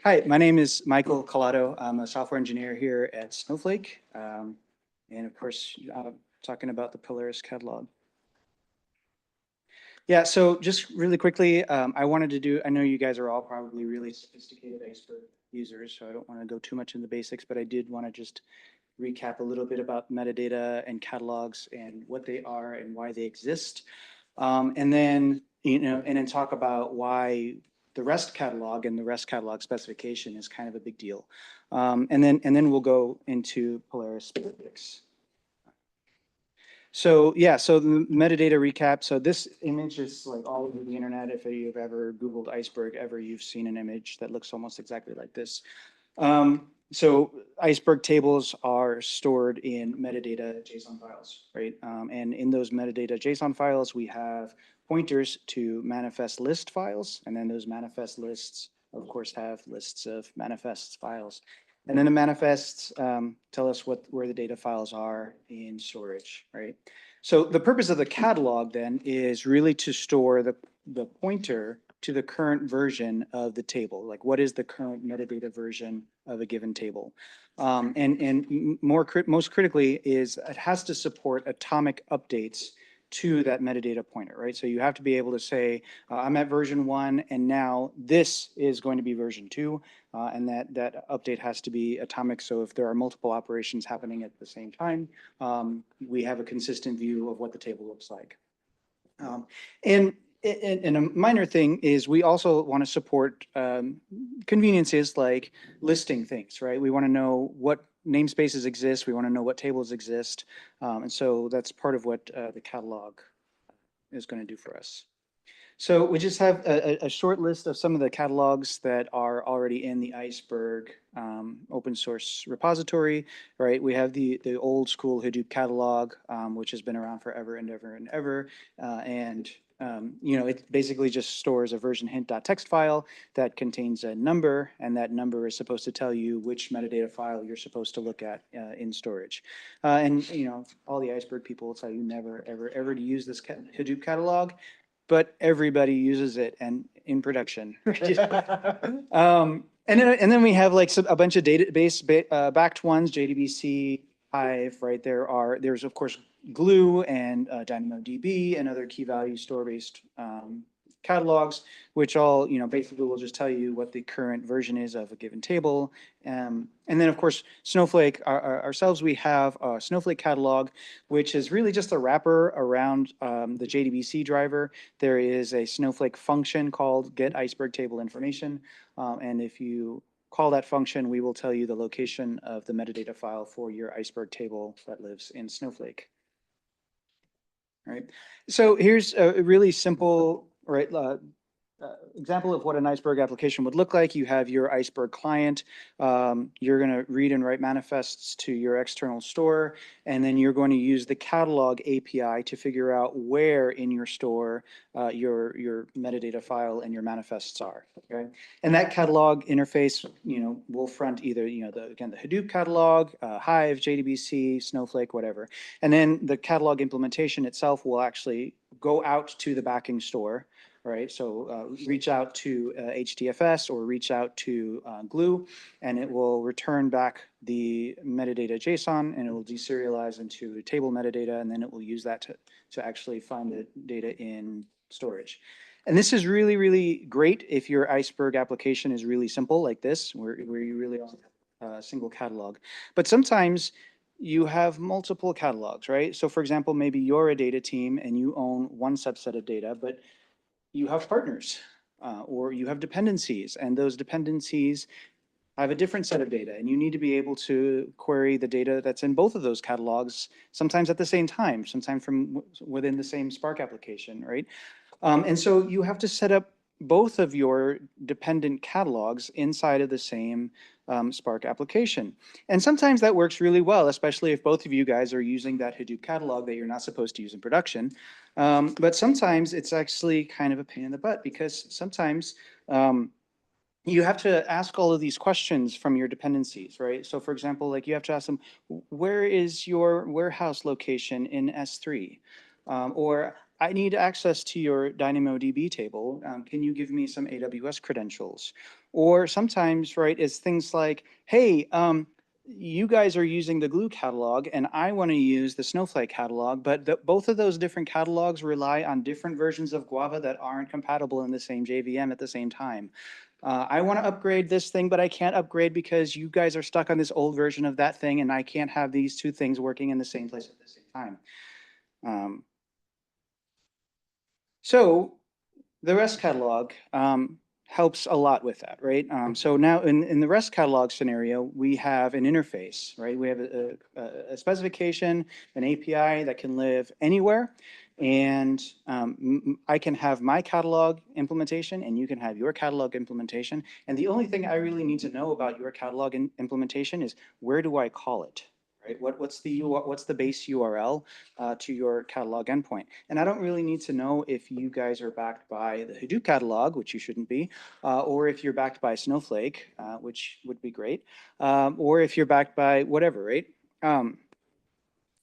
Hi, my name is Michael Collado. I'm a software engineer here at Snowflake. And of course, talking about the Polaris catalog. Yeah, so just really quickly, I wanted to do, I know you guys are all probably really sophisticated Iceberg users, so I don't want to go too much in the basics, but I did want to just recap a little bit about metadata and catalogs and what they are and why they exist. And then, and then talk about why the REST catalog and the REST catalog specification is kind of a big deal. And then we'll go into Polaris specifics. So yeah, so the metadata recap. So this image is like all over the internet. If you've ever Googled iceberg ever, you've seen an image that looks almost exactly like this. So iceberg tables are stored in metadata JSON files, right? And in those metadata JSON files, we have pointers to manifest list files. And then those manifest lists, of course, have lists of manifests files. And then the manifests tell us where the data files are in storage, right? So the purpose of the catalog then is really to store the pointer to the current version of the table. Like what is the current metadata version of a given table? And most critically is it has to support atomic updates to that metadata pointer, right? So you have to be able to say, I'm at version 1 and now this is going to be version 2. And that update has to be atomic. So if there are multiple operations happening at the same time, we have a consistent view of what the table looks like. And a minor thing is we also want to support conveniences like listing things, right? We want to know what namespaces exist. We want to know what tables exist. And so that's part of what the catalog is going to do for us. So we just have a short list of some of the catalogs that are already in the Iceberg open source repository, right? We have the old school Hadoop catalog, which has been around forever and ever and ever. It basically just stores a version hint.txt file that contains a number, and that number is supposed to tell you which metadata file you're supposed to look at in storage. All the Iceberg people will tell you never, ever, ever to use this Hadoop catalog, but everybody uses it and in production. And then we have like a bunch of database backed ones, JDBC, Hive, right? There's of course Glue and DynamoDB and other key value store-based catalogs, which all, basically will just tell you what the current version is of a given table. And then of course, Snowflake, ourselves, we have a Snowflake catalog, which is really just a wrapper around the JDBC driver. There is a Snowflake function called get iceberg table information. And if you call that function, we will tell you the location of the metadata file for your iceberg table that lives in Snowflake. Right. So here's a really simple, right, example of what an Iceberg application would look like. You have your Iceberg client. You're going to read and write manifests to your external store, and then you're going to use the catalog API to figure out where in your store your metadata file and your manifests are. Okay, and that catalog interface, will front either the Hadoop catalog, Hive, JDBC, Snowflake, whatever, and then the catalog implementation itself will actually go out to the backing store. Right, so reach out to HDFS or reach out to Glue, and it will return back the metadata JSON, and it will deserialize into table metadata, and then it will use that to actually find the data in storage. And this is really, really great if your Iceberg application is really simple like this, where you really only have a single catalog. But sometimes you have multiple catalogs, right? So for example, maybe you're a data team and you own one subset of data, but you have partners or you have dependencies, and those dependencies have a different set of data, and you need to be able to query the data that's in both of those catalogs, sometimes at the same time, sometimes from within the same Spark application, right? And so you have to set up both of your dependent catalogs inside of the same Spark application. And sometimes that works really well, especially if both of you guys are using that Hadoop catalog that you're not supposed to use in production. But sometimes it's actually kind of a pain in the butt, because sometimes you have to ask all of these questions from your dependencies, right? So for example, like you have to ask them, where is your warehouse location in S3? Or I need access to your DynamoDB table. Can you give me some AWS credentials? Or sometimes, right, it's things like, hey, you guys are using the Glue catalog and I want to use the Snowflake catalog, but both of those different catalogs rely on different versions of Guava that aren't compatible in the same JVM at the same time. I want to upgrade this thing, but I can't upgrade because you guys are stuck on this old version of that thing and I can't have these two things working in the same place at the same time. So the REST catalog helps a lot with that, right? So now in the REST catalog scenario, we have an interface, right? We have a specification, an API that can live anywhere. And I can have my catalog implementation and you can have your catalog implementation. And the only thing I really need to know about your catalog implementation is where do I call it? Right? What's the base URL to your catalog endpoint? And I don't really need to know if you guys are backed by the Hadoop catalog, which you shouldn't be, or if you're backed by Snowflake, which would be great, or if you're backed by whatever, right? And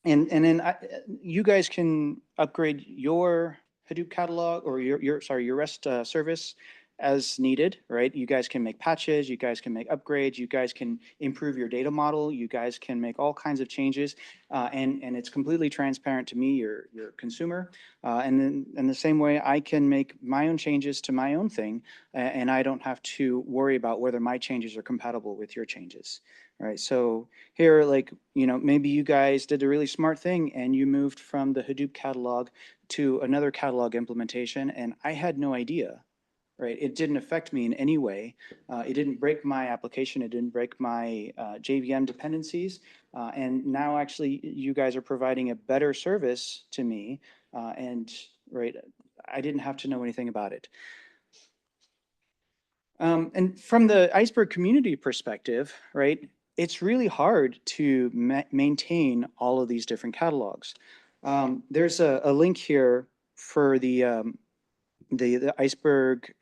then you guys can upgrade your Hadoop catalog or your REST service as needed, right? You guys can make patches, you guys can make upgrades, you guys can improve your data model, you guys can make all kinds of changes, and it's completely transparent to me, your consumer. And then in the same way, I can make my own changes to my own thing, and I don't have to worry about whether my changes are compatible with your changes. Right, so here, like, maybe you guys did a really smart thing and you moved from the Hadoop catalog to another catalog implementation, and I had no idea, right? It didn't affect me in any way. It didn't break my application. It didn't break my JVM dependencies. And now actually you guys are providing a better service to me. Right, I didn't have to know anything about it. And from the Iceberg community perspective, right, it's really hard to maintain all of these different catalogs. There's a link here for the Iceberg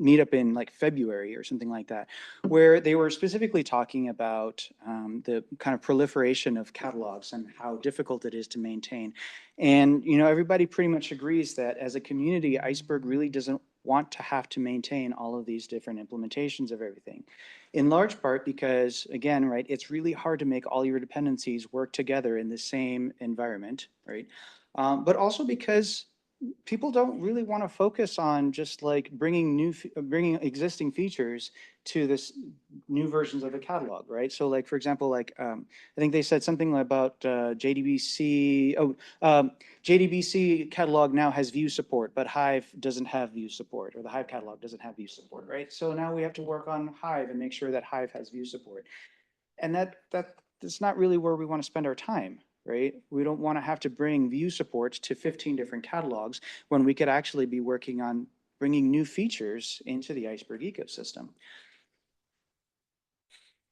meetup in like February or something like that, where they were specifically talking about the kind of proliferation of catalogs and how difficult it is to maintain. And everybody pretty much agrees that as a community, Iceberg really doesn't want to have to maintain all of these different implementations of everything. In large part because, again, right, it's really hard to make all your dependencies work together in the same environment, right? But also because people don't really want to focus on just like bringing existing features to this new versions of the catalog, right? So like, for example, like I think they said something about JDBC. JDBC catalog now has view support, but Hive doesn't have view support, or the Hive catalog doesn't have view support, right? So now we have to work on Hive and make sure that Hive has view support. And that's not really where we want to spend our time, right? We don't want to have to bring view support to 15 different catalogs when we could actually be working on bringing new features into the Iceberg ecosystem.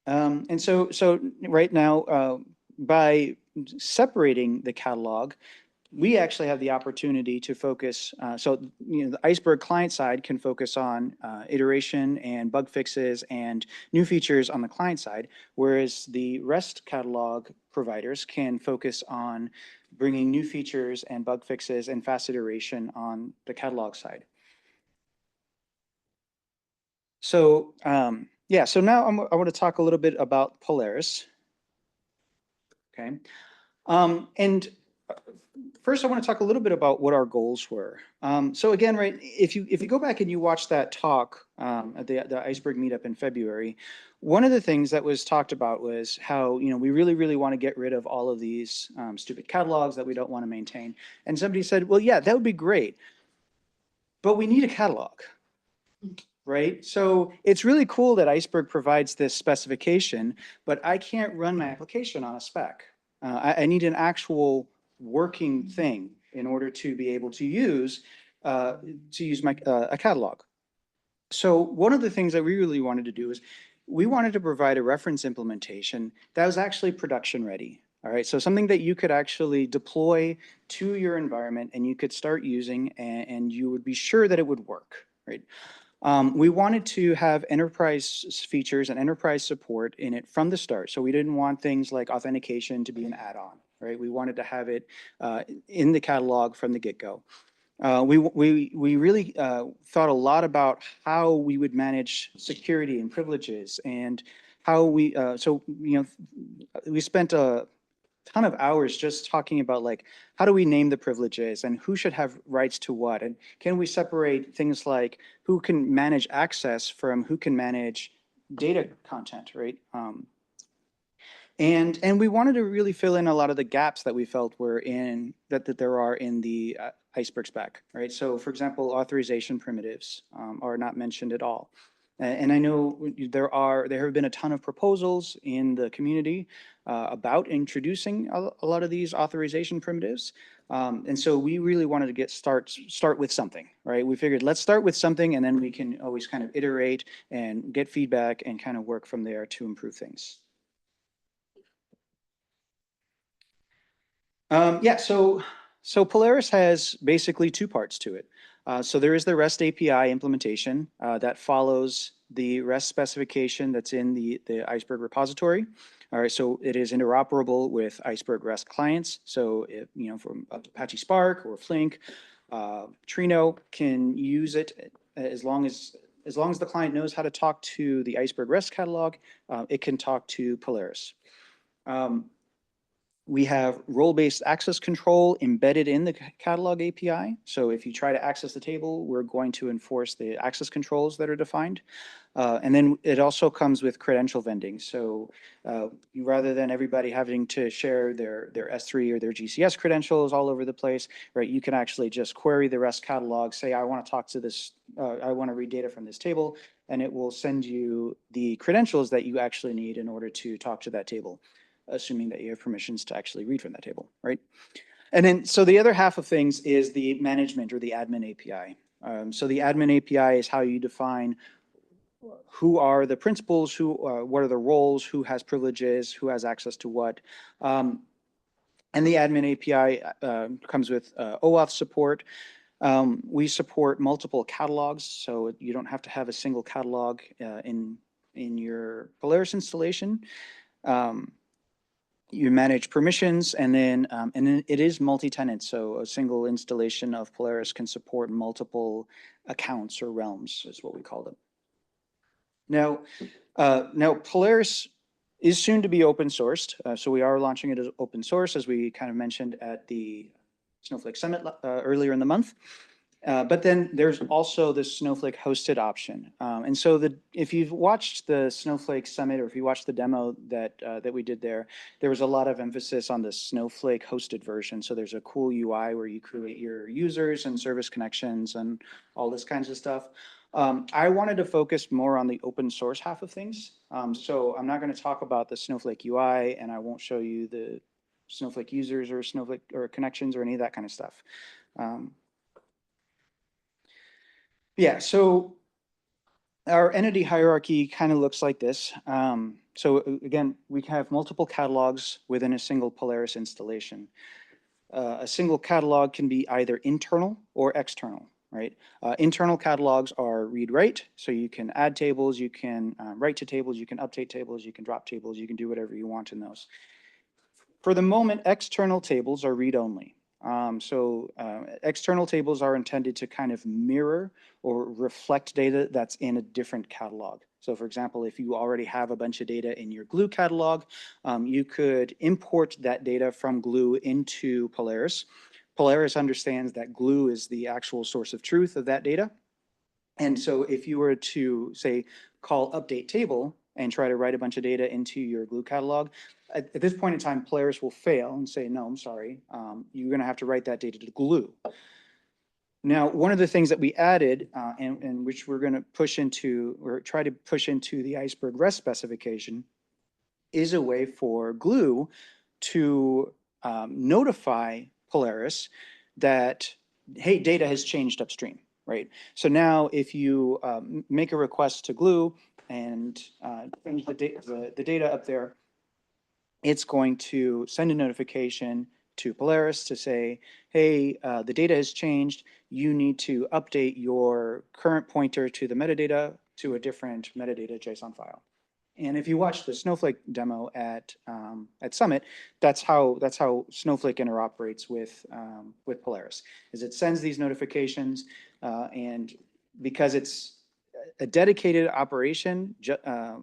And so right now, by separating the catalog, we actually have the opportunity to focus. So the Iceberg client side can focus on iteration and bug fixes and new features on the client side, whereas the REST catalog providers can focus on bringing new features and bug fixes and fast iteration on the catalog side. So yeah, so now I want to talk a little bit about Polaris. Okay, and first, I want to talk a little bit about what our goals were. So again, right, if you go back and you watch that talk at the Iceberg meetup in February, one of the things that was talked about was how we really want to get rid of all of these stupid catalogs that we don't want to maintain. And somebody said, well, yeah, that would be great, but we need a catalog. Right? So it's really cool that Iceberg provides this specification, but I can't run my application on a spec. I need an actual working thing in order to be able to use my a catalog. So one of the things that we really wanted to do is we wanted to provide a reference implementation that was actually production ready. All right, so something that you could actually deploy to your environment and you could start using, and you would be sure that it would work, right? We wanted to have enterprise features and enterprise support in it from the start. So we didn't want things like authentication to be an add-on, right? We wanted to have it in the catalog from the get-go. We really thought a lot about how we would manage security and privileges and how we, we spent a ton of hours just talking about like, how do we name the privileges and who should have rights to what? And can we separate things like who can manage access from who can manage data content, right? And we wanted to really fill in a lot of the gaps that we felt were in that there are in the Iceberg spec, right? So, for example, authorization primitives are not mentioned at all. And I know there have been a ton of proposals in the community about introducing a lot of these authorization primitives. And so we really wanted to start with something, right? We figured let's start with something, and then we can always kind of iterate and get feedback and kind of work from there to improve things. Yeah, so Polaris has basically two parts to it. So there is the REST API implementation that follows the REST specification that's in the Iceberg repository. All right, so it is interoperable with Iceberg REST clients. So if, from Apache Spark or Flink, Trino can use it as long as the client knows how to talk to the Iceberg REST catalog, it can talk to Polaris. We have role-based access control embedded in the catalog API. So if you try to access the table, we're going to enforce the access controls that are defined. And then it also comes with credential vending. So rather than everybody having to share their S3 or their GCS credentials all over the place, right, you can actually just query the REST catalog, say, I want to talk to this, I want to read data from this table, and it will send you the credentials that you actually need in order to talk to that table, assuming that you have permissions to actually read from that table, right? And then, so the other half of things is the management or the admin API. So the admin API is how you define who are the principals, what are the roles, who has privileges, who has access to what. And the admin API comes with OAuth support. We support multiple catalogs, so you don't have to have a single catalog in your Polaris installation. You manage permissions, and then it is multi-tenant, so a single installation of Polaris can support multiple accounts or realms, is what we call them. Now Polaris is soon to be open sourced, so we are launching it as open source, as we kind of mentioned at the Snowflake Summit earlier in the month. But then there's also the Snowflake hosted option. And so if you've watched the Snowflake Summit, or if you watched the demo that we did there was a lot of emphasis on the Snowflake hosted version. So there's a cool UI where you create your users and service connections and all this kinds of stuff. I wanted to focus more on the open source half of things. So I'm not going to talk about the Snowflake UI, and I won't show you the Snowflake users or Snowflake or connections or any of that kind of stuff. Yeah, so our entity hierarchy kind of looks like this. So again, we have multiple catalogs within a single Polaris installation. A single catalog can be either internal or external, right? Internal catalogs are read-write, so you can add tables, you can write to tables, you can update tables, you can drop tables, you can do whatever you want in those. For the moment, external tables are read-only. External tables are intended to kind of mirror or reflect data that's in a different catalog. So for example, if you already have a bunch of data in your Glue catalog, you could import that data from Glue into Polaris. Polaris understands that Glue is the actual source of truth of that data. And so if you were to, say, call update table and try to write a bunch of data into your Glue catalog, at this point in time, Polaris will fail and say, no, I'm sorry, you're going to have to write that data to Glue. Now, one of the things that we added, and which we're going to push into, or try to push into the Iceberg REST specification, is a way for Glue to notify Polaris that, hey, data has changed upstream, right? So now if you make a request to Glue and change the data up there, it's going to send a notification to Polaris to say, hey, the data has changed. You need to update your current pointer to the metadata to a different metadata JSON file. And if you watch the Snowflake demo at Summit, that's how Snowflake interoperates with Polaris. Is it sends these notifications, and because it's a dedicated operation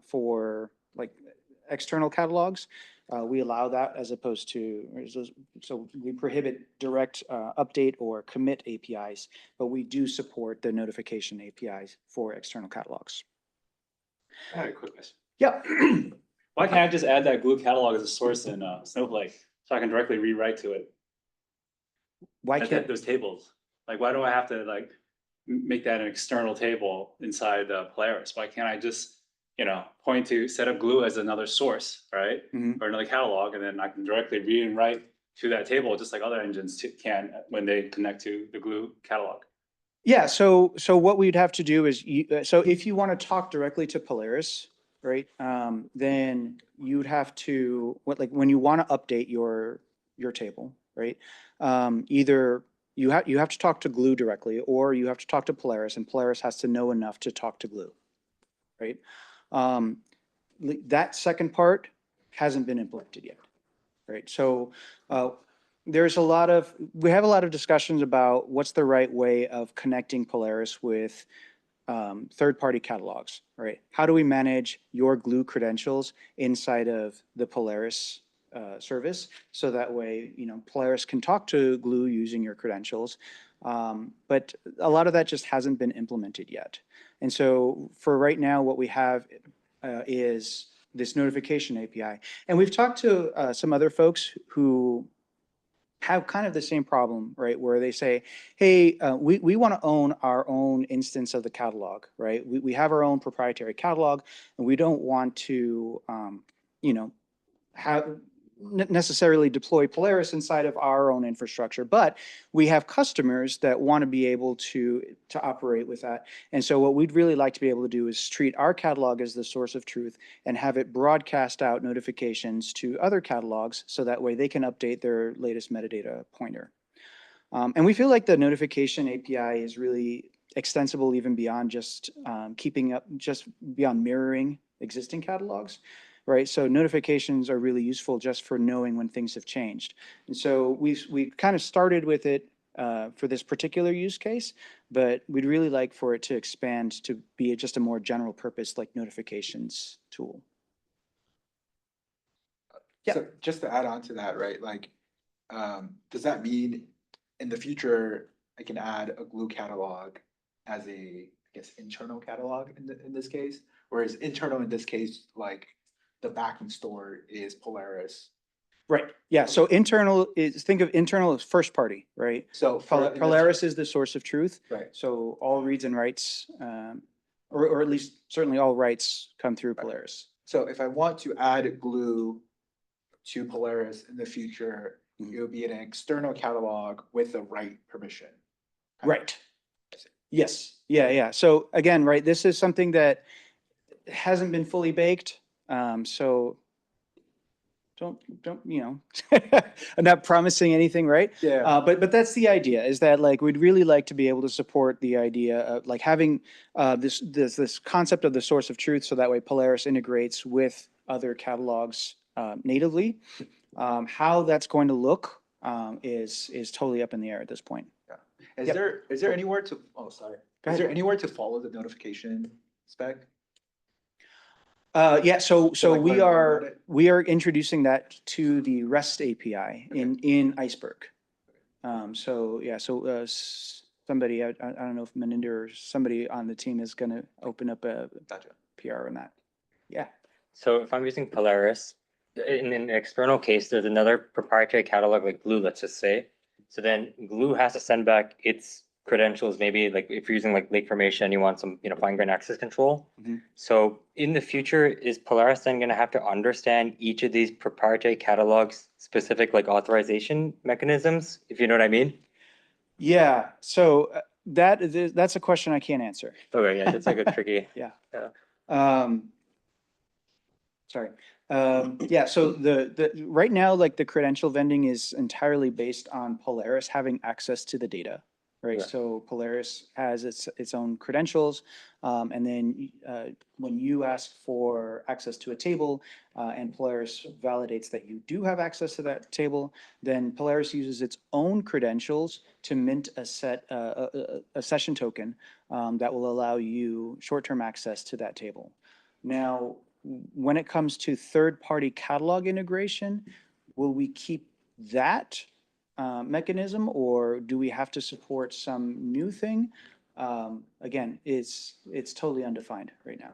for like external catalogs, we allow that as opposed to, so we prohibit direct update or commit APIs, but we do support the notification APIs for external catalogs. I had a quick question. Yeah. Why can't I just add that glue catalog as a source in Snowflake so I can directly rewrite to it? Why can't those tables? Like, why do I have to like make that an external table inside Polaris? Why can't I just, point to set up glue as another source, right? Or another catalog, and then I can directly read and write to that table just like other engines can when they connect to the glue catalog. Yeah, so what we'd have to do is, so if you want to talk directly to Polaris, right, then you'd have to, when you want to update your table, right, either you have to talk to Glue directly, or you have to talk to Polaris, and Polaris has to know enough to talk to Glue, right? That second part hasn't been implemented yet, right? So we have a lot of discussions about what's the right way of connecting Polaris with third-party catalogs, right? How do we manage your Glue credentials inside of the Polaris service, so that way, Polaris can talk to Glue using your credentials, but a lot of that just hasn't been implemented yet. And so for right now, what we have is this notification API. And we've talked to some other folks who have kind of the same problem, right? Where they say, hey, we want to own our own instance of the catalog, right? We have our own proprietary catalog, and we don't want to, have necessarily deploy Polaris inside of our own infrastructure, but we have customers that want to be able to operate with that. And so what we'd really like to be able to do is treat our catalog as the source of truth and have it broadcast out notifications to other catalogs, so that way they can update their latest metadata pointer. And we feel like the notification API is really extensible even beyond just just beyond mirroring existing catalogs. Right, so notifications are really useful just for knowing when things have changed. And so we kind of started with it for this particular use case, but we'd really like for it to expand to be just a more general purpose, like notifications tool. Yeah. So just to add on to that, right? Like, does that mean in the future I can add a Glue catalog as a, I guess, internal catalog in this case, or is internal in this case like the backend store is Polaris? Right. Yeah. So internal is, think of internal as first party, right? So Polaris is the source of truth. Right. So all reads and writes, or at least certainly all writes come through Polaris. So if I want to add Glue to Polaris in the future, it would be an external catalog with the write permission. Right. Yes. Yeah. Yeah. So again, right, this is something that hasn't been fully baked. So don't, I'm not promising anything, right? Yeah. But that's the idea, is that like, we'd really like to be able to support the idea of like having this concept of the source of truth, so that way Polaris integrates with other catalogs natively. How that's going to look is totally up in the air at this point. Yeah. Is there anywhere to, oh, sorry. Is there anywhere to follow the notification spec? Yeah, so like we are introducing that to the REST API in Iceberg. So yeah, so somebody, I don't know if Maninder or somebody on the team is going to open up a PR on that. Yeah. So if I'm using Polaris, in an external case, there's another proprietary catalog like Glue, let's just say. So then Glue has to send back its credentials, maybe like if you're using like lake formation, you want some, fine-grained access control. So in the future, is Polaris then going to have to understand each of these proprietary catalogs specific like authorization mechanisms, if you know what I mean? Yeah. So that's a question I can't answer. Okay, yeah, that's like a tricky. Yeah. Yeah. Sorry. Yeah, so the right now, like the credential vending is entirely based on Polaris having access to the data, right? Yeah. So Polaris has its own credentials. And then when you ask for access to a table and Polaris validates that you do have access to that table, then Polaris uses its own credentials to mint a session token that will allow you short-term access to that table. Now, when it comes to third-party catalog integration, will we keep that mechanism, or do we have to support some new thing? Again, it's totally undefined right now.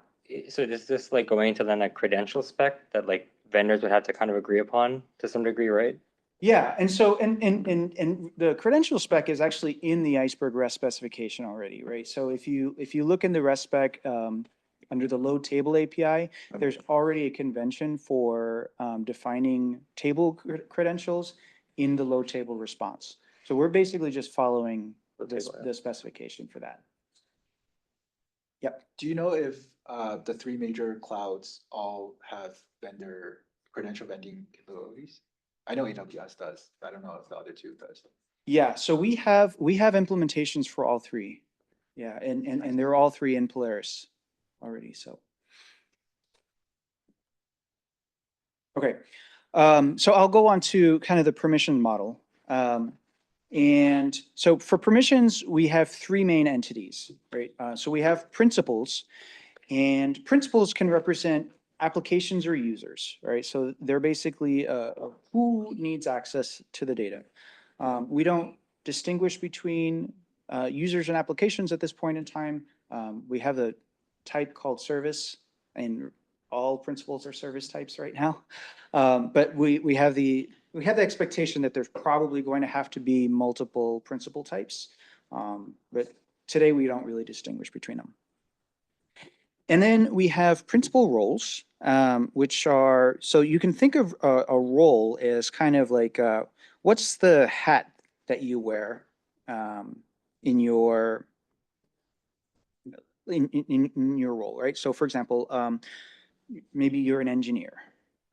So is this like going into then a credential spec that like vendors would have to kind of agree upon to some degree, right? Yeah, and so and the credential spec is actually in the Iceberg REST specification already, right? So if you look in the REST spec under the load table API, there's already a convention for defining table credentials in the load table response. So we're basically just following the specification for that. Yep. Do you know if the three major clouds all have vendor credential vending capabilities? I know AWS does, but I don't know if the other two does. Yeah, so we have implementations for all three. Yeah, and they're all three in Polaris already, so. Okay, so I'll go on to kind of the permission model. And so for permissions, we have three main entities, right? So we have principals, and principals can represent applications or users, right? So they're basically who needs access to the data. We don't distinguish between users and applications at this point in time. We have a type called service, and all principals are service types right now. But we have the expectation that there's probably going to have to be multiple principal types. But today we don't really distinguish between them. And then we have principal roles, which are, so you can think of a role as kind of like, what's the hat that you wear in your role, right? So for example, maybe you're an engineer,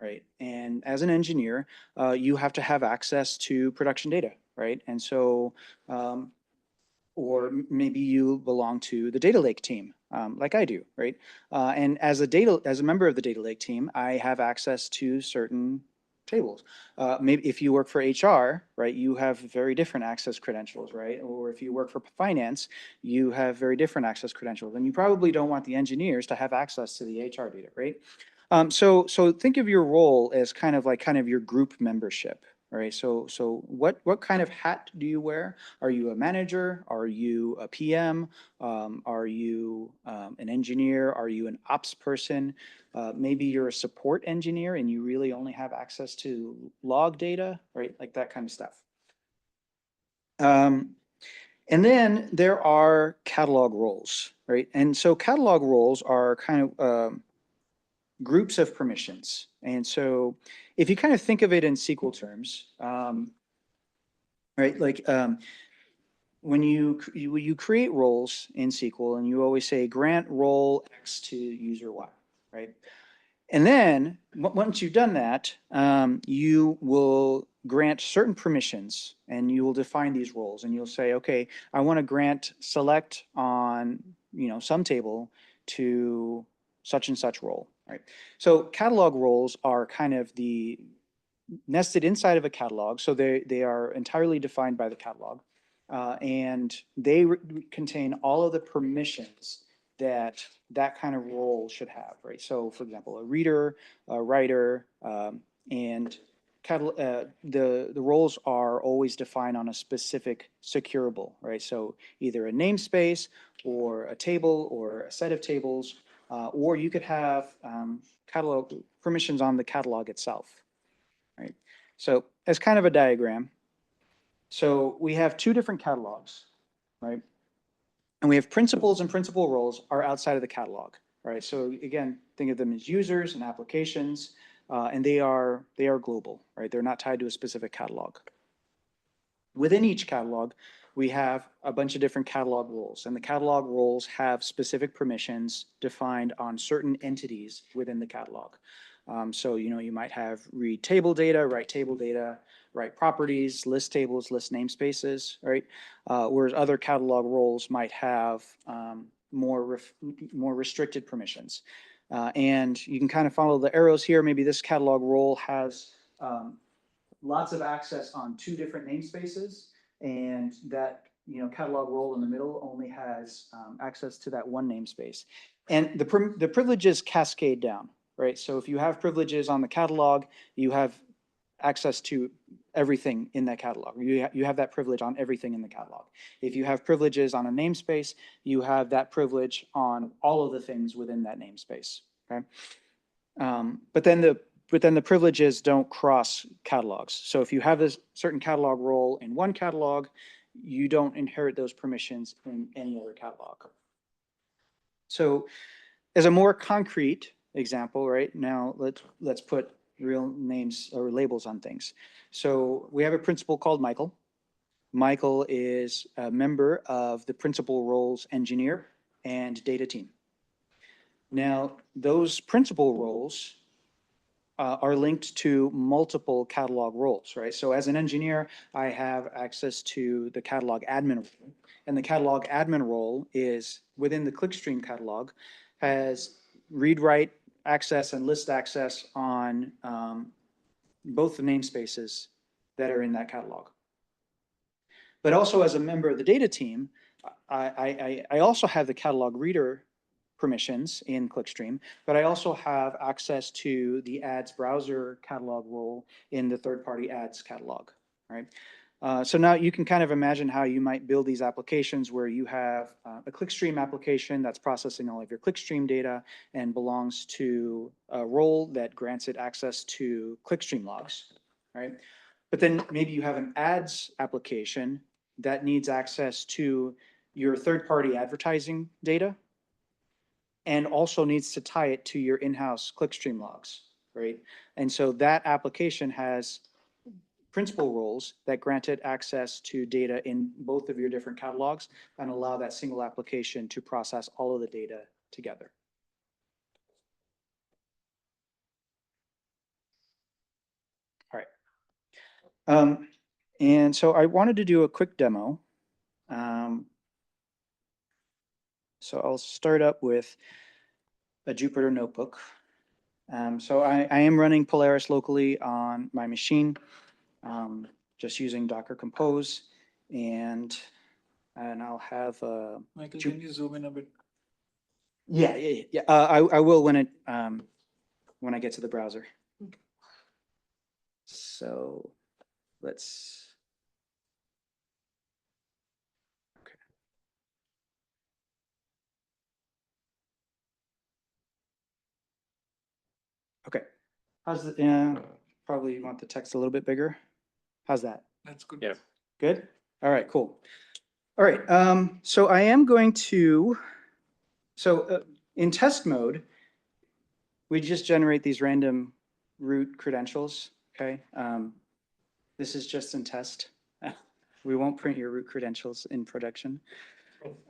right? And as an engineer, you have to have access to production data, right? And so, or maybe you belong to the data lake team, like I do, right? And as a member of the data lake team, I have access to certain tables. Maybe if you work for HR, right, you have very different access credentials, right? Or if you work for finance, you have very different access credentials, and you probably don't want the engineers to have access to the HR data, right? So think of your role as kind of your group membership, right? So what kind of hat do you wear? Are you a manager? Are you a PM? Are you an engineer? Are you an ops person? Maybe you're a support engineer and you really only have access to log data, right? Like that kind of stuff. And then there are catalog roles, right? And so catalog roles are kind of groups of permissions. And so if you kind of think of it in SQL terms, right, like when you create roles in SQL and you always say grant role X to user Y, right? And then once you've done that, you will grant certain permissions and you will define these roles and you'll say, okay, I want to grant select on, some table to such and such role, right? So catalog roles are kind of the nested inside of a catalog. So they are entirely defined by the catalog. And they contain all of the permissions that kind of role should have, right? So for example, a reader, a writer, and the roles are always defined on a specific securable, right? So either a namespace or a table or a set of tables, or you could have catalog permissions on the catalog itself, right? So as kind of a diagram, so we have two different catalogs, right? And we have principals and principal roles are outside of the catalog, right? So again, think of them as users and applications, and they are global, right? They're not tied to a specific catalog. Within each catalog, we have a bunch of different catalog roles, and the catalog roles have specific permissions defined on certain entities within the catalog. So, you might have read table data, write table data, write properties, list tables, list namespaces, right? Whereas other catalog roles might have more restricted permissions. And you can kind of follow the arrows here. Maybe this catalog role has lots of access on 2 different namespaces, and that catalog role in the middle only has access to that one namespace. And the privileges cascade down, right? So if you have privileges on the catalog, you have access to everything in that catalog. You have that privilege on everything in the catalog. If you have privileges on a namespace, you have that privilege on all of the things within that namespace. Okay. But then the privileges don't cross catalogs. So if you have a certain catalog role in one catalog, you don't inherit those permissions in any other catalog. So as a more concrete example, right now, let's put real names or labels on things. So we have a principal called Michael. Michael is a member of the principal roles engineer and data team. Now, those principal roles are linked to multiple catalog roles, right? So as an engineer, I have access to the catalog admin role, and the catalog admin role is within the clickstream catalog, has read-write access and list access on both the namespaces that are in that catalog. But also as a member of the data team, I also have the catalog reader permissions in Clickstream, but I also have access to the ads browser catalog role in the third-party ads catalog, right? So now you can kind of imagine how you might build these applications where you have a Clickstream application that's processing all of your Clickstream data and belongs to a role that grants it access to Clickstream logs, right? But then maybe you have an ads application that needs access to your third-party advertising data and also needs to tie it to your in-house Clickstream logs, right? And so that application has principal roles that granted access to data in both of your different catalogs and allow that single application to process all of the data together. All right. And so I wanted to do a quick demo. So I'll start up with a Jupyter notebook. So I am running Polaris locally on my machine, just using Docker Compose, and I'll have Michael, can you zoom in a bit? Yeah. I will when I get to the browser. So let's. Okay. How's the? Probably you want the text a little bit bigger. How's that? That's good. Yeah. Good. All right. Cool. All right. So I am going to. So in test mode, we just generate these random root credentials. Okay. This is just in test. We won't print your root credentials in production.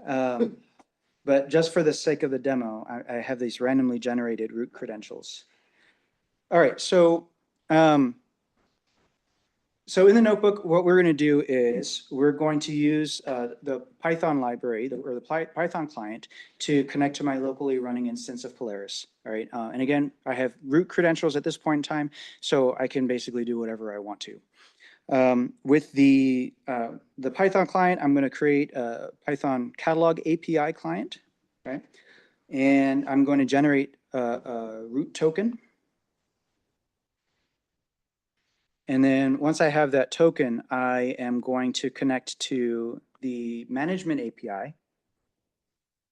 But just for the sake of the demo, I have these randomly generated root credentials. All right, so so in the notebook, what we're going to do is we're going to use the Python library or the Python client to connect to my locally running instance of Polaris. All right, and again, I have root credentials at this point in time, so I can basically do whatever I want to. With the Python client, I'm going to create a Python catalog API client, okay? And I'm going to generate a root token. And then once I have that token, I am going to connect to the management API.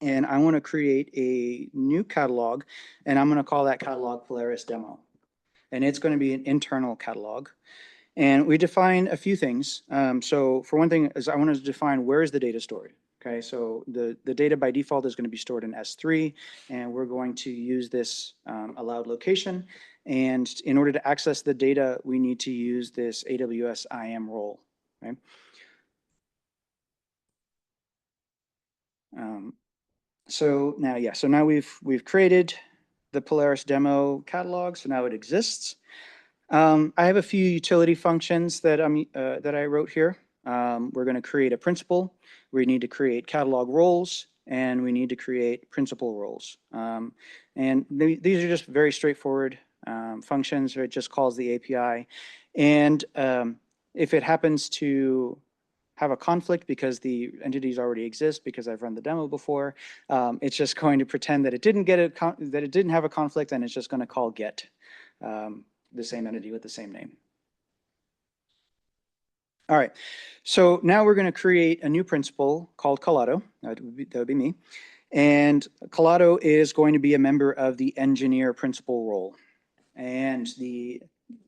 And I want to create a new catalog, and I'm going to call that catalog Polaris demo. And it's going to be an internal catalog. And we define a few things. So for one thing is I wanted to define where is the data stored. Okay, so the data by default is going to be stored in S3, and we're going to use this allowed location. And in order to access the data, we need to use this AWS IAM role. Okay. So now, yeah, so now we've created the Polaris demo catalog, so now it exists. I have a few utility functions that I wrote here. We're going to create a principal. We need to create catalog roles, and we need to create principal roles. And these are just very straightforward functions. It just calls the API. And if it happens to have a conflict because the entities already exist, because I've run the demo before, it's just going to pretend that it didn't have a conflict, and it's just going to call get the same entity with the same name. All right, so now we're going to create a new principal called Collado. That would be me. And Collado is going to be a member of the engineer principal role. And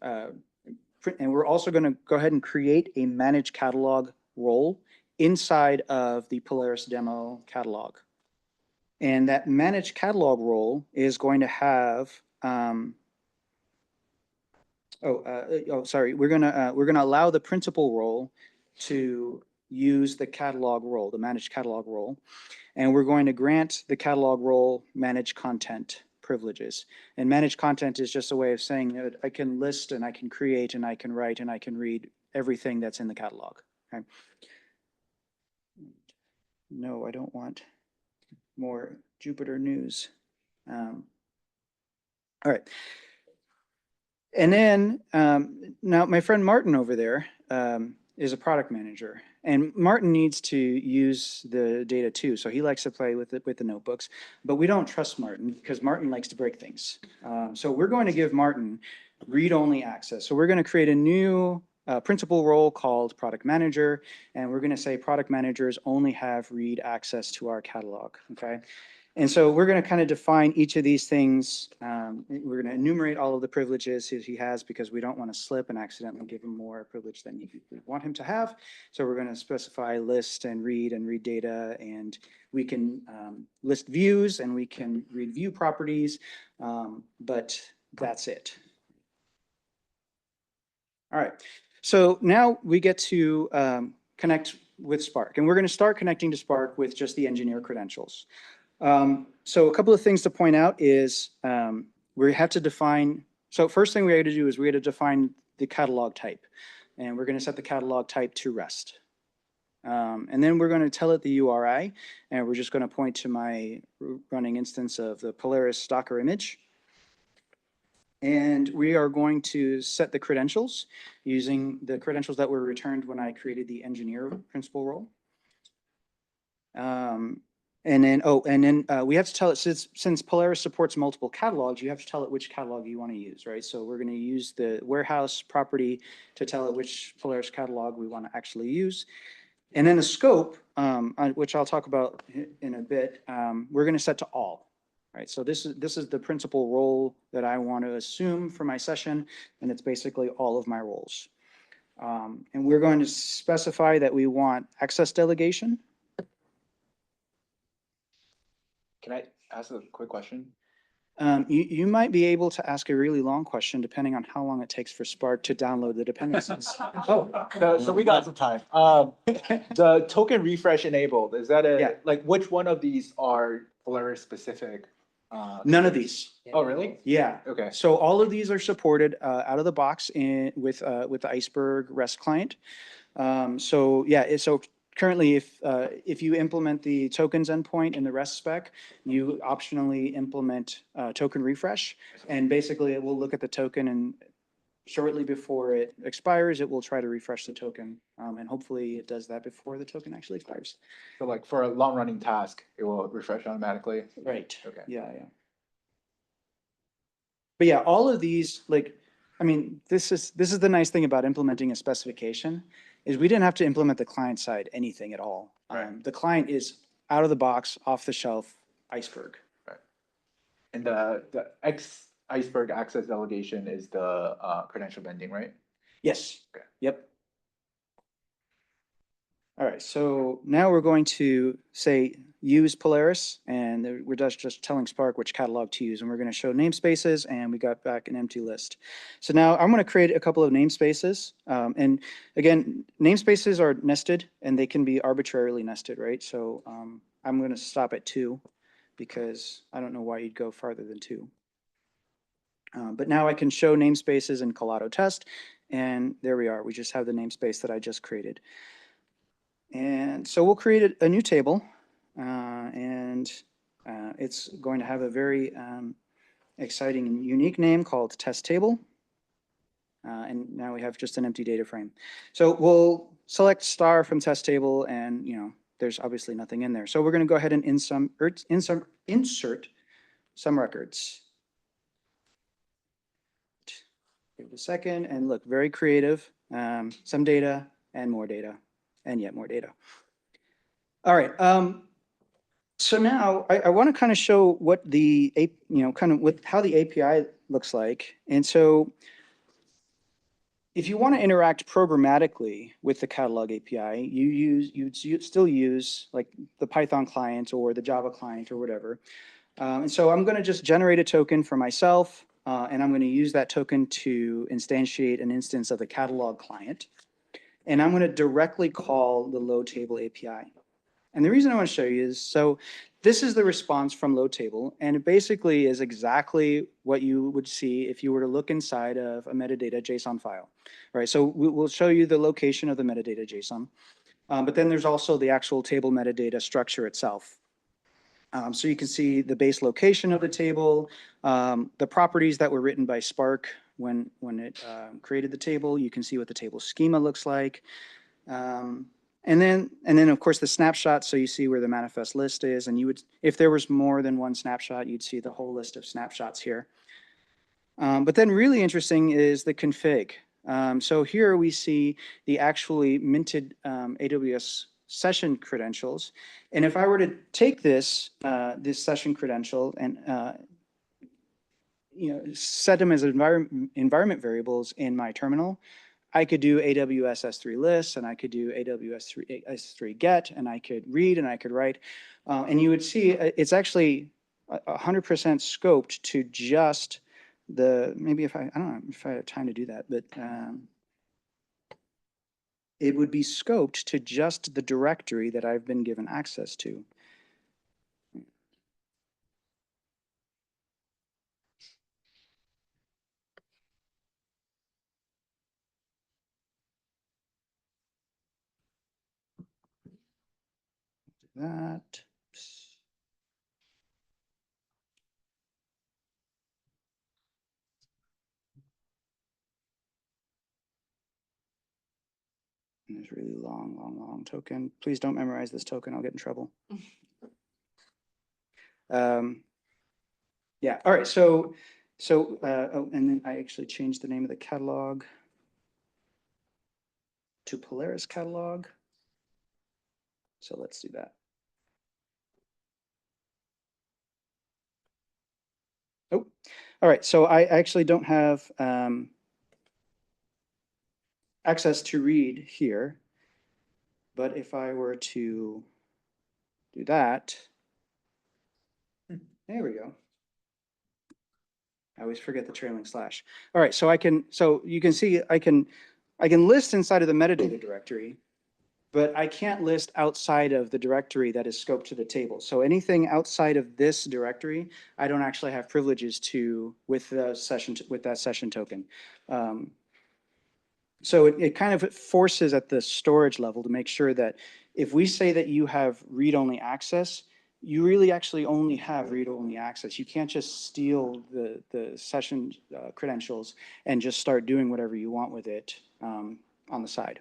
we're also going to go ahead and create a manage catalog role inside of the Polaris demo catalog. And that manage catalog role is going to have we're gonna allow the principal role to use the catalog role, the managed catalog role, and we're going to grant the catalog role manage content privileges. And manage content is just a way of saying that I can list and I can create and I can write and I can read everything that's in the catalog. Okay. No, I don't want more Jupyter news. All right. And then now my friend Martin over there is a product manager, and Martin needs to use the data too. So he likes to play with the notebooks, but we don't trust Martin because Martin likes to break things. So we're going to give Martin read-only access. So we're going to create a new principal role called product manager, and we're going to say product managers only have read access to our catalog. Okay. And so we're going to kind of define each of these things. We're going to enumerate all of the privileges he has because we don't want to slip and accidentally give him more privilege than we want him to have. So we're going to specify list and read data, and we can list views and we can read view properties, but that's it. All right, so now we get to connect with Spark, and we're going to start connecting to Spark with just the engineer credentials. So a couple of things to point out is we have to define, so first thing we have to do is we have to define the catalog type, and we're going to set the catalog type to REST. And then we're going to tell it the URI, and we're just going to point to my running instance of the Polaris Docker image. And we are going to set the credentials using the credentials that were returned when I created the engineer principal role. And then we have to tell it, since Polaris supports multiple catalogs, you have to tell it which catalog you want to use, right? So we're going to use the warehouse property to tell it which Polaris catalog we want to actually use. And then the scope, which I'll talk about in a bit, we're going to set to all, right? So this is the principal role that I want to assume for my session, and it's basically all of my roles. And we're going to specify that we want access delegation. Can I ask a quick question? You might be able to ask a really long question depending on how long it takes for Spark to download the dependencies. So we got some time. The token refresh enabled, is that like which one of these are Polaris specific? None of these. Oh, really? Yeah. Okay. So all of these are supported out of the box with the Iceberg REST client. So currently, if you implement the tokens endpoint in the REST spec, you optionally implement token refresh, and basically it will look at the token, and shortly before it expires, it will try to refresh the token, and hopefully it does that before the token actually expires. So like for a long running task, it will refresh automatically? Right. Okay. Yeah. But yeah, all of these, this is the nice thing about implementing a specification, is we didn't have to implement the client side anything at all. Right. The client is out of the box, off the shelf, Iceberg. Right. And the Iceberg access delegation is the credential bending, right? Yes. Okay. Yep. All right, so now we're going to say use Polaris, and we're just telling Spark which catalog to use, and we're going to show namespaces, and we got back an empty list. So now I'm going to create a couple of namespaces, and again, namespaces are nested, and they can be arbitrarily nested, right? So I'm going to stop at 2 because I don't know why you'd go farther than 2. But now I can show namespaces in Collado test, and there we are. We just have the namespace that I just created. And so we'll create a new table, and it's going to have a very exciting and unique name called test table. And now we have just an empty data frame. So we'll select star from test table, and there's obviously nothing in there. So we're going to go ahead and insert some records. Give it a second, and look, very creative. Some data and more data, and yet more data. All right. So now I want to kind of show what the how the API looks like. And so if you want to interact programmatically with the catalog API, you'd still use like the Python client or the Java client or whatever. And so I'm going to just generate a token for myself, and I'm going to use that token to instantiate an instance of the catalog client. And I'm going to directly call the load table API. And the reason I want to show you is, so this is the response from load table, and it basically is exactly what you would see if you were to look inside of a metadata JSON file. All right, so we'll show you the location of the metadata JSON, but then there's also the actual table metadata structure itself. So you can see the base location of the table, the properties that were written by Spark when it created the table. You can see what the table schema looks like. And then of course the snapshot, so you see where the manifest list is, and you would, if there was more than one snapshot, you'd see the whole list of snapshots here. But then really interesting is the config. So here we see the actually minted AWS session credentials, and if I were to take this this session credential and set them as environment variables in my terminal, I could do AWS S3 lists, and I could do AWS S3 get, and I could read, and I could write. And you would see it's actually 100% scoped to just the, maybe if I don't know if I have time to do that, but it would be scoped to just the directory that I've been given access to. That. And this really long token. Please don't memorize this token. I'll get in trouble. Yeah. All right. So, oh, and then I actually changed the name of the catalog to Polaris catalog. So let's do that. Oh, all right. So I actually don't have access to read here, but if I were to do that, there we go. I always forget the trailing slash. All right, so so you can see I can list inside of the metadata directory, but I can't list outside of the directory that is scoped to the table. So anything outside of this directory, I don't actually have privileges to with the session with that session token. So it kind of forces at the storage level to make sure that if we say that you have read-only access, you really actually only have read-only access. You can't just steal the session credentials and just start doing whatever you want with it on the side.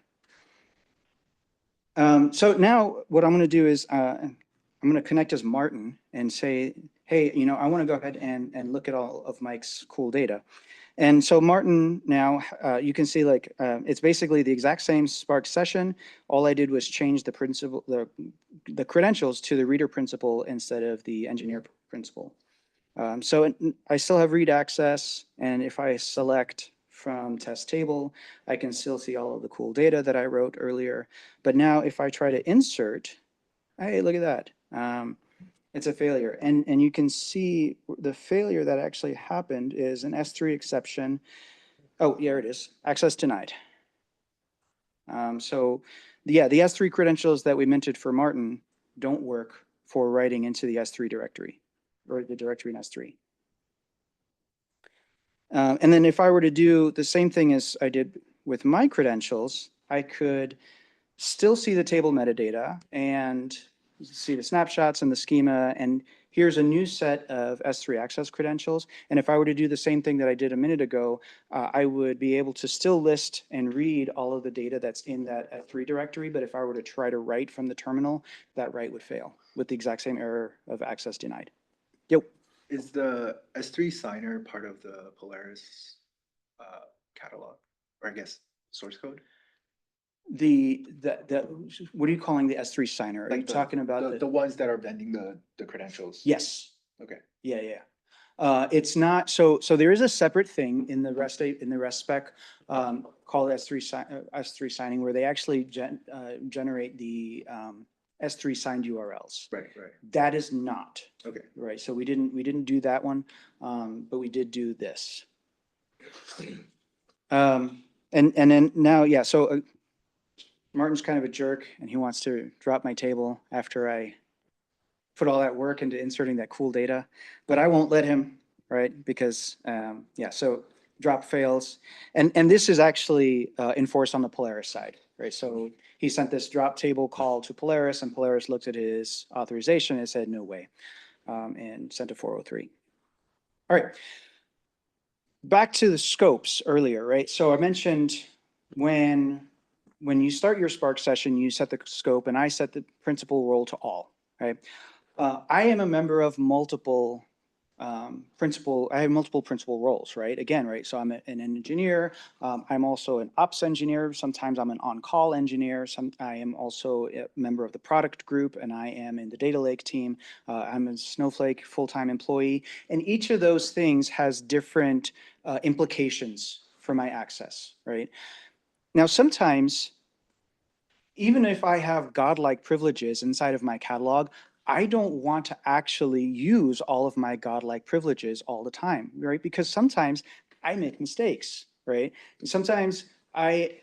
So now what I'm going to do is I'm going to connect as Martin and say, hey, I want to go ahead and look at all of Mike's cool data. And so Martin now, you can see like it's basically the exact same Spark session. All I did was change the principal, the credentials to the reader principal instead of the engineer principal. So I still have read access, and if I select from test table, I can still see all of the cool data that I wrote earlier. But now if I try to insert, hey, look at that. It's a failure. And you can see the failure that actually happened is an S3 exception. Oh, here it is. Access denied. So yeah, the S3 credentials that we minted for Martin don't work for writing into the S3 directory or the directory in S3. And then if I were to do the same thing as I did with my credentials, I could still see the table metadata and see the snapshots and the schema. And here's a new set of S3 access credentials. And if I were to do the same thing that I did a minute ago, I would be able to still list and read all of the data that's in that S3 directory. But if I were to try to write from the terminal, that write would fail with the exact same error of access denied. Yep. Is the S3 signer part of the Polaris catalog, or I guess source code? What are you calling the S3 signer? Are you Like talking about the ones that are vending the credentials? Yes. Okay. Yeah. It's not, so there is a separate thing in the REST spec called S3 signing, where they actually generate the S3 signed URLs. Right. That is not. Okay. Right. So we didn't do that one, but we did do this. And then now, yeah, so Martin's kind of a jerk and he wants to drop my table after I put all that work into inserting that cool data, but I won't let him, right? Because, yeah, so drop fails. And this is actually enforced on the Polaris side, right? So he sent this drop table call to Polaris, and Polaris looked at his authorization and said, no way, and sent a 403. All right. Back to the scopes earlier, right? So I mentioned when you start your Spark session, you set the scope, and I set the principal role to all, right? I am a member of multiple principal roles, right? Again, right? So I'm an engineer. I'm also an ops engineer. Sometimes I'm an on-call engineer. I am also a member of the product group, and I am in the data lake team. I'm a Snowflake full-time employee. And each of those things has different implications for my access, right? Now, sometimes, even if I have godlike privileges inside of my catalog, I don't want to actually use all of my godlike privileges all the time, right? Because sometimes I make mistakes, right? Sometimes I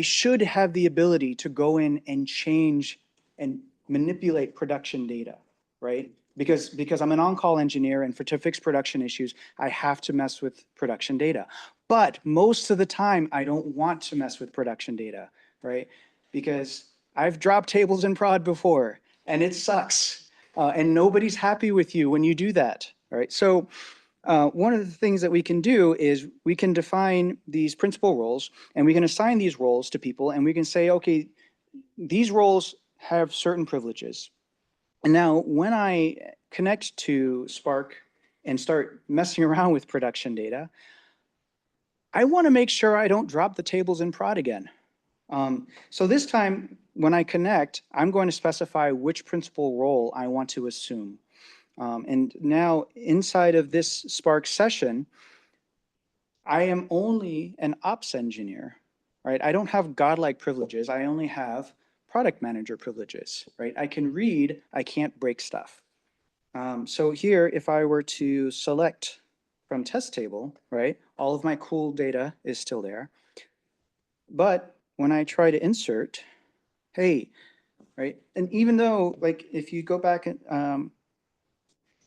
should have the ability to go in and change and manipulate production data, right? Because I'm an on-call engineer, and to fix production issues, I have to mess with production data. But most of the time, I don't want to mess with production data, right? Because I've dropped tables in prod before, and it sucks. And nobody's happy with you when you do that, all right? So one of the things that we can do is we can define these principal roles, and we can assign these roles to people, and we can say, okay, these roles have certain privileges. And now when I connect to Spark and start messing around with production data, I want to make sure I don't drop the tables in prod again. So this time, when I connect, I'm going to specify which principal role I want to assume. And now inside of this Spark session, I am only an ops engineer, right? I don't have godlike privileges. I only have product manager privileges, right? I can read, I can't break stuff. So here, if I were to select from test table, right, all of my cool data is still there. But when I try to insert, hey, right, and even though, like, if you go back and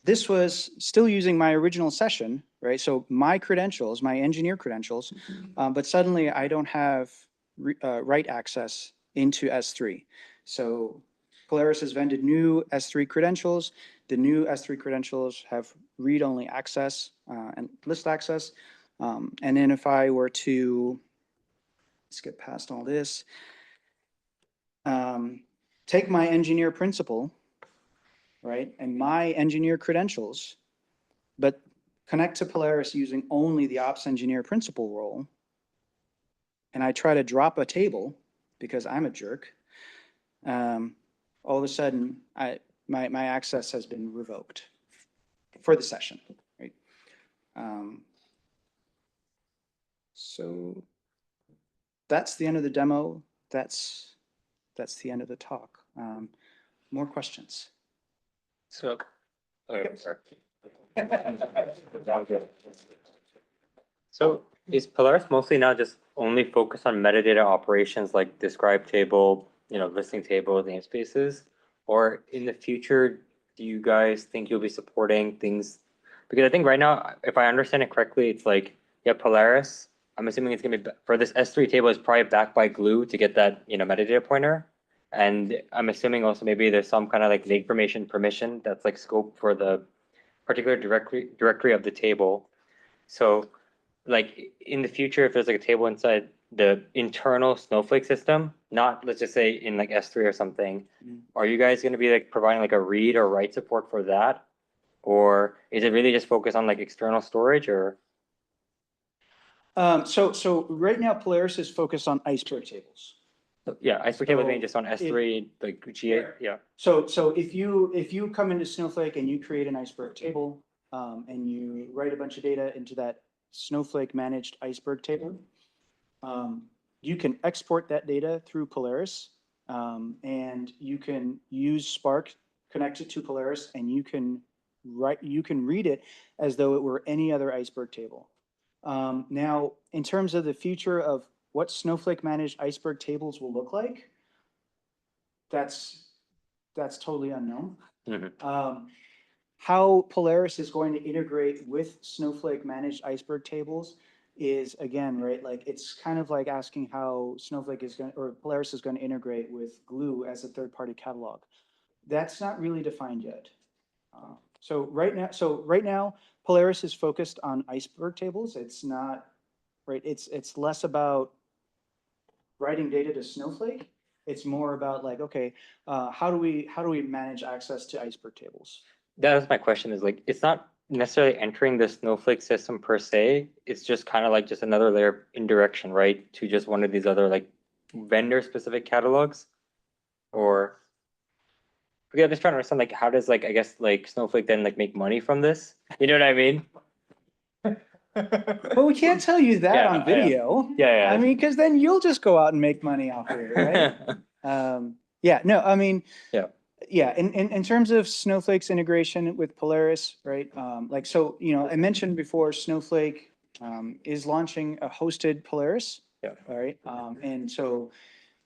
this was still using my original session, right? So my credentials, my engineer credentials, but suddenly I don't have write access into S3. So Polaris has vended new S3 credentials. The new S3 credentials have read-only access and list access. And then if I were to skip past all this, take my engineer principal, right, and my engineer credentials, but connect to Polaris using only the ops engineer principal role, and I try to drop a table because I'm a jerk, all of a sudden, my access has been revoked for the session, right? So that's the end of the demo. That's the end of the talk. More questions? So, okay, sorry. So is Polaris mostly now just only focused on metadata operations like describe table, listing tables, namespaces? Or in the future, do you guys think you'll be supporting things Because I think right now, if I understand it correctly, it's like, yeah, Polaris, I'm assuming it's gonna be, for this S3 table is probably backed by glue to get that, metadata pointer. And I'm assuming also maybe there's some kind of like lake formation permission that's like scope for the particular directory of the table. So like in the future, if there's like a table inside the internal Snowflake system, not let's just say in like S3 or something, are you guys gonna be like providing like a read or write support for that? Or is it really just focused on like external storage or? So right now Polaris is focused on Iceberg tables. Yeah, Iceberg table So being just on S3, like G8, yeah. So if you come into Snowflake and you create an Iceberg table, and you write a bunch of data into that Snowflake managed Iceberg table, you can export that data through Polaris, and you can use Spark, connect it to Polaris, and you can read it as though it were any other Iceberg table. Now, in terms of the future of what Snowflake managed Iceberg tables will look like, that's totally unknown. How Polaris is going to integrate with Snowflake managed Iceberg tables is, again, right, like it's kind of like asking how Snowflake is going, or Polaris is going to integrate with Glue as a third-party catalog. That's not really defined yet. So right now, Polaris is focused on Iceberg tables. It's not, right, it's less about writing data to Snowflake. It's more about like, okay, how do we manage access to Iceberg tables? That was my question, is like, it's not necessarily entering the Snowflake system per se. It's just kind of like just another layer of indirection, right? To just one of these other like vendor specific catalogs. Or, yeah, I'm just trying to understand like how does like, I guess like Snowflake then like make money from this? You know what I mean? But we can't tell you that Yeah, on no, video. Yeah. I mean, because then you'll just go out and make money off of it, right? Yeah, no, I mean, yeah, in terms of Snowflake's integration with Polaris, right? Like, so, I mentioned before, Snowflake is launching a hosted Polaris. Yeah. All right. And so,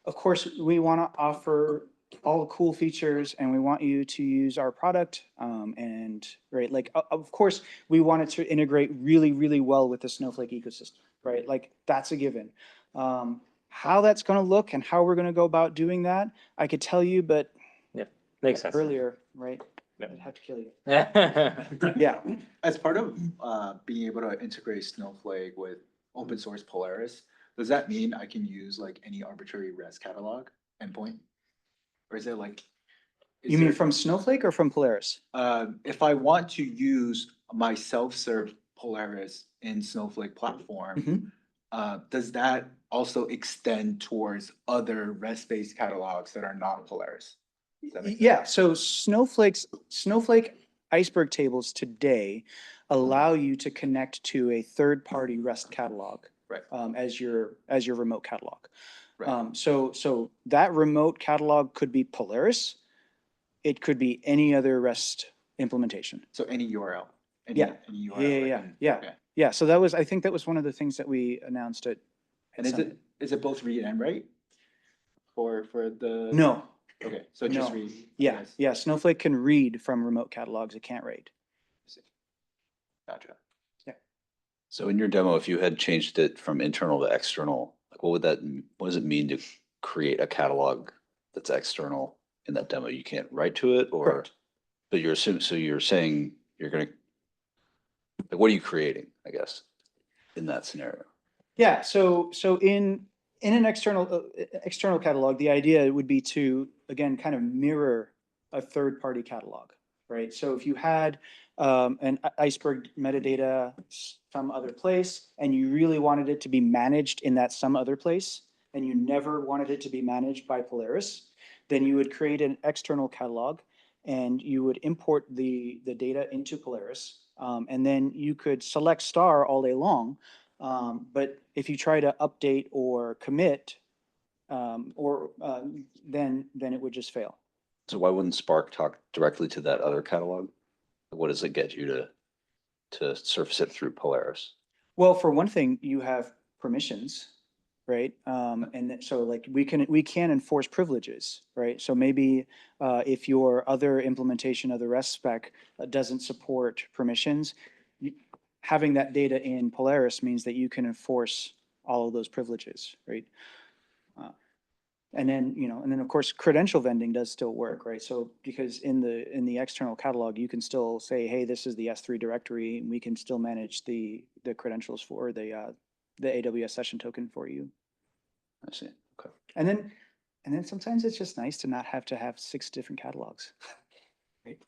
of course, we want to offer all the cool features and we want you to use our product. And right, like, of course, we want it to integrate really, really well with the Snowflake ecosystem, right? Like, that's a given. How that's going to look and how we're going to go about doing that, I could tell you, but Makes sense. earlier, right? Yeah. I'd have to kill you. Yeah. Yeah. As part of being able to integrate Snowflake with open source Polaris, does that mean I can use like any arbitrary REST catalog endpoint? Or is it like? You mean from Snowflake or from Polaris? If I want to use my self-serve Polaris in Snowflake platform, does that also extend towards other REST-based catalogs that are not Polaris? Yeah, so Snowflake Iceberg tables today allow you to connect to a third-party REST catalog, right, as your remote catalog. Right. So that remote catalog could be Polaris. It could be any other REST implementation. So any URL. Any URL. Yeah. So I think that was one of the things that we announced at. And is it both read and write for the? No. Okay, so just read. Yeah. Snowflake can read from remote catalogs. It can't write. Gotcha. Yeah. So in your demo, if you had changed it from internal to external, like what does it mean to create a catalog that's external in that demo? You can't write to it, or? Correct. But you're saying you're gonna, like, what are you creating, I guess, in that scenario? Yeah. So in an external catalog, the idea would be to, again, kind of mirror a third-party catalog, right? So if you had an Iceberg metadata some other place, and you really wanted it to be managed in that some other place, and you never wanted it to be managed by Polaris, then you would create an external catalog, and you would import the data into Polaris, and then you could select star all day long. But if you try to update or commit, then it would just fail. So why wouldn't Spark talk directly to that other catalog? What does it get you to surface it through Polaris? Well, for one thing, you have permissions, right? So like we can enforce privileges, right? So maybe if your other implementation of the REST spec doesn't support permissions, having that data in Polaris means that you can enforce all of those privileges, right? And then of course credential vending does still work, right? So because in the external catalog, you can still say, hey, this is the S3 directory, and we can still manage the credentials for the AWS session token for you. I see. Okay. And then sometimes it's just nice to not have to have 6 different catalogs. Right?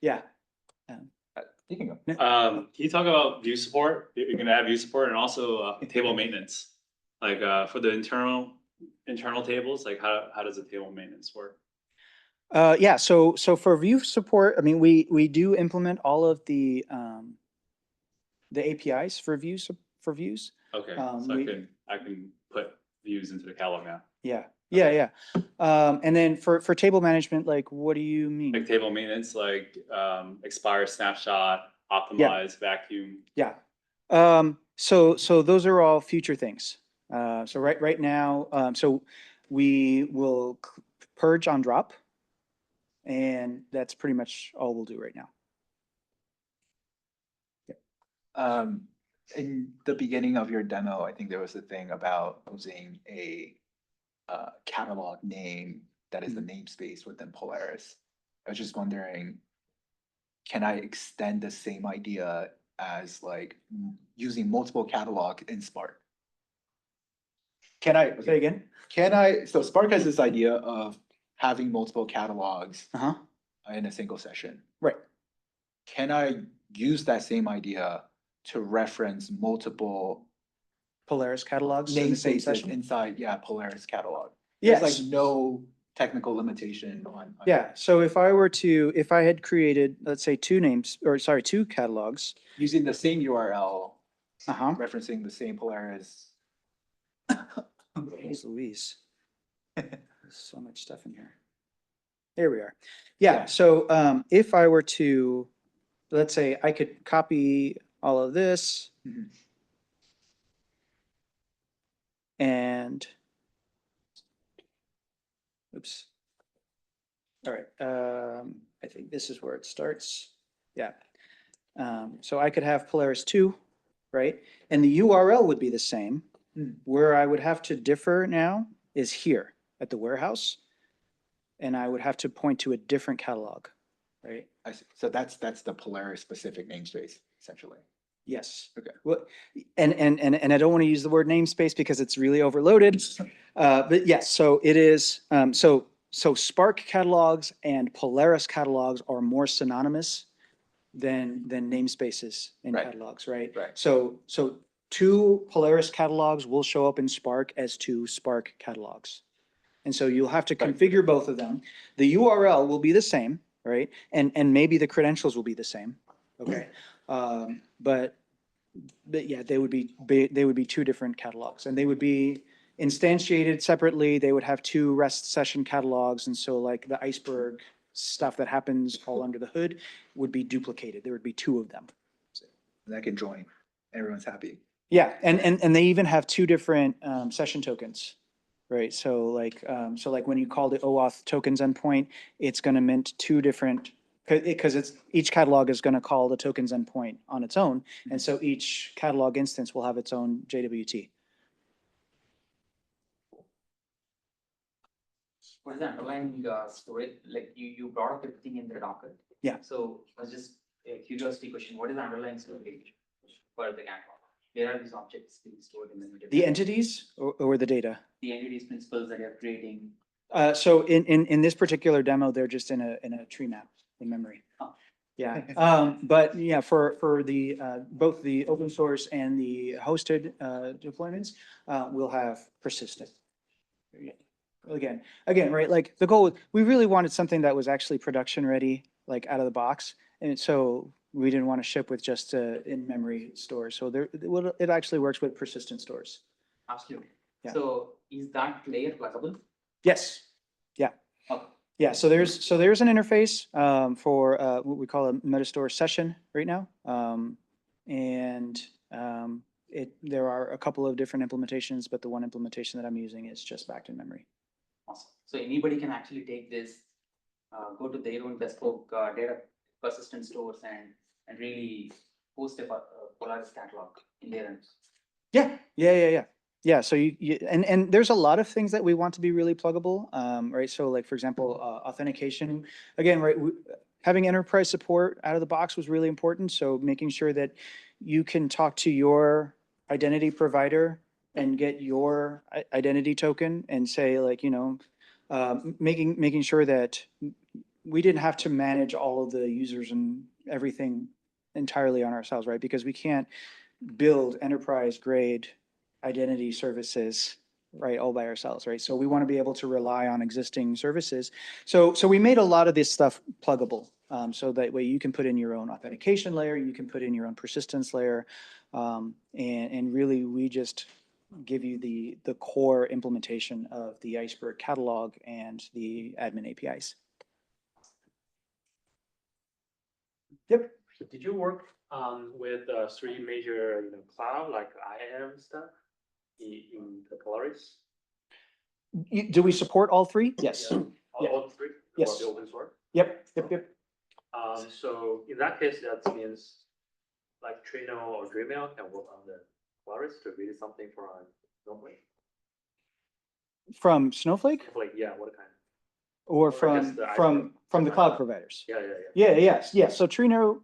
Yeah. You can go. Can you talk about view support? You're gonna have view support and also table maintenance, like for the internal tables. Like how does the table maintenance work? Yeah. So for view support, I mean, we do implement all of the APIs for views. Okay, so I can put views into the catalog now. Yeah. Yeah. And then for table management, like, what do you mean? Like table maintenance, like expire snapshot, optimize, vacuum. Yeah. So those are all future things. So right now, so we will purge on drop, and that's pretty much all we'll do right now. In the beginning of your demo, I think there was a thing about using a catalog name that is the namespace within Polaris. I was just wondering, can I extend the same idea as like using multiple catalog in Spark? Can I Say again? So Spark has this idea of having multiple catalogs in a single session. Right. Can I use that same idea to reference multiple Polaris catalogs in the same namespaces session? inside, Polaris catalog? Yes. There's like no technical limitation on. Yeah. So if I had created, let's say, two catalogs. Using the same URL, Uh-huh. referencing the same Polaris. Jeez Louise. There's so much stuff in here. Here we are. Yeah. So if I were to, let's say I could copy all of this and oops. All right. I think this is where it starts. Yeah. So I could have Polaris 2, right? And the URL would be the same. Where I would have to differ now is here at the warehouse. And I would have to point to a different catalog, right? I see. So that's the Polaris specific namespace, essentially. Yes. Okay. Well, and I don't want to use the word namespace because it's really overloaded. But yes, so it is. So Spark catalogs and Polaris catalogs are more synonymous than namespaces in catalogs, right? Right. So 2 Polaris catalogs will show up in Spark as 2 Spark catalogs. And so you'll have to configure both of them. The URL will be the same, right? And maybe the credentials will be the same. Okay. But yeah, they would be 2 different catalogs, and they would be instantiated separately. They would have 2 REST session catalogs. And so like the Iceberg stuff that happens all under the hood would be duplicated. There would be 2 of them. And that can join. Everyone's happy. Yeah. And they even have 2 different session tokens. Right. So like when you call the OAuth tokens endpoint, it's going to mint 2 different, because each catalog is going to call the tokens endpoint on its own. And so each catalog instance will have its own JWT. What is the underlying storage? Like you brought up everything in the Docker. Yeah. So I was just a curiosity question. What is the underlying storage for the catalog? Where are these objects being stored in the The entities or the data? The entities principles that you're creating. So in this particular demo, they're just in a tree map in memory. Oh. Yeah. But yeah, for the both the open source and the hosted deployments, we'll have persistent. Again, right? Like the goal, we really wanted something that was actually production ready, like out of the box, and so we didn't want to ship with just in-memory stores. So it actually works with persistent stores. Absolutely. Yeah. So is that layer pluggable? Yes. Yeah. Okay. Yeah. So there's an interface for what we call a Metastore session right now, and there are a couple of different implementations, but the one implementation that I'm using is just backed in memory. Awesome. So anybody can actually take this, go to their own bespoke data persistent stores and really post a Polaris catalog in their end. Yeah, so and there's a lot of things that we want to be really pluggable, right? So like, for example, authentication, again, right, having enterprise support out of the box was really important. So making sure that you can talk to your identity provider and get your identity token and say like, making sure that we didn't have to manage all of the users and everything entirely on ourselves, right? Because we can't build enterprise grade identity services, right, all by ourselves, right? So we want to be able to rely on existing services. So we made a lot of this stuff pluggable. So that way you can put in your own authentication layer, you can put in your own persistence layer, and really we just give you the core implementation of the Iceberg catalog and the admin APIs. Yep. So did you work with three major cloud like IAM stuff in the Polaris? Do we support all three? Yes. Yeah. Yeah. All three? Yes. The open source? Yep. So in that case, that means like Trino or Dreammail can work on the Polaris to read something from Snowflake? From Snowflake Like, yeah, what kind? or just from the from the cloud providers? Yeah, yeah, yeah. Yeah. So Trino,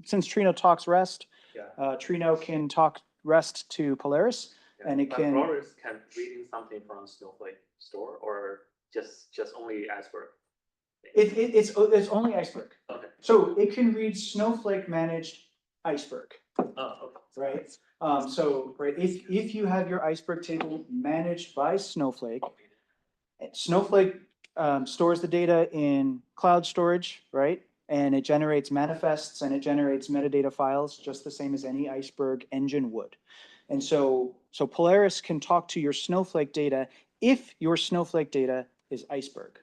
since Trino talks REST, Yeah. Trino can talk REST to Polaris, Yeah. and it But can. Polaris can reading something from Snowflake store or just only Iceberg? It's only Iceberg. Okay. So it can read Snowflake managed Iceberg, Oh, okay. right? So right, if you have your Iceberg table managed by Snowflake, Snowflake stores the data in cloud storage, right? And it generates manifests and it generates metadata files just the same as any Iceberg engine would. And so Polaris can talk to your Snowflake data if your Snowflake data is Iceberg.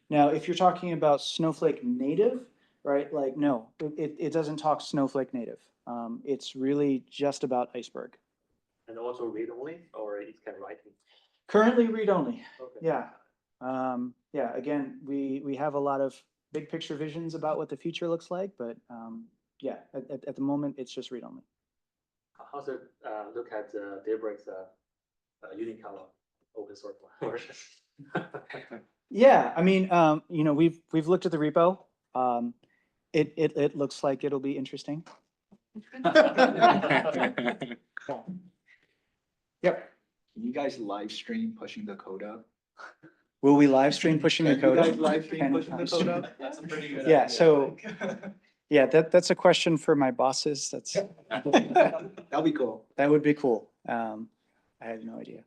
Now, if you're talking about Snowflake native, right? Like, no, it doesn't talk Snowflake native. It's really just about Iceberg. And also read only, or it can write? Currently read only. Okay. Yeah. Yeah, again, we have a lot of big picture visions about what the future looks like, but yeah, at the moment, it's just read only. How's it look at Daybreak's Unity catalog open source version? Yeah, I mean, we've looked at the repo. It looks like it'll be interesting. Yep. Can you guys live stream pushing the code up? Will we live stream pushing the code? You guys up? live stream Can- pushing the code up? That's a pretty good Yeah, idea. so- Yeah, that's a question for my bosses. That'll be cool. That would be cool. I have no idea.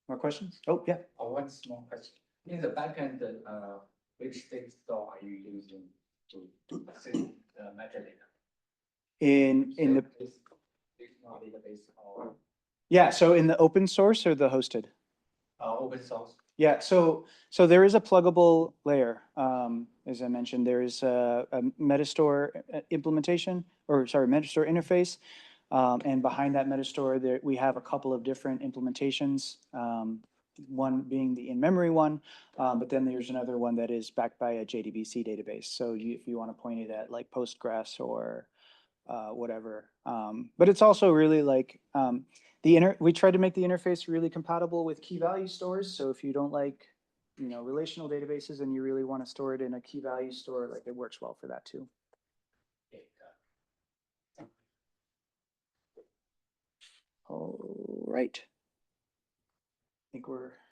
More questions? Oh, yeah. One small question. In the backend, which data store are you using to access the metadata? In the Fictional database or yeah, so in the open source or the hosted? open source? Yeah, so there is a pluggable layer. As I mentioned, there is a Metastore implementation, or sorry, Metastore interface. And behind that Metastore, we have a couple of different implementations. One being the in-memory one, but then there's another one that is backed by a JDBC database. So if you want to point it at like Postgres or whatever. But it's also really like we tried to make the interface really compatible with key value stores. So if you don't like, relational databases and you really want to store it in a key value store, like it works well for that too. All right. I think we're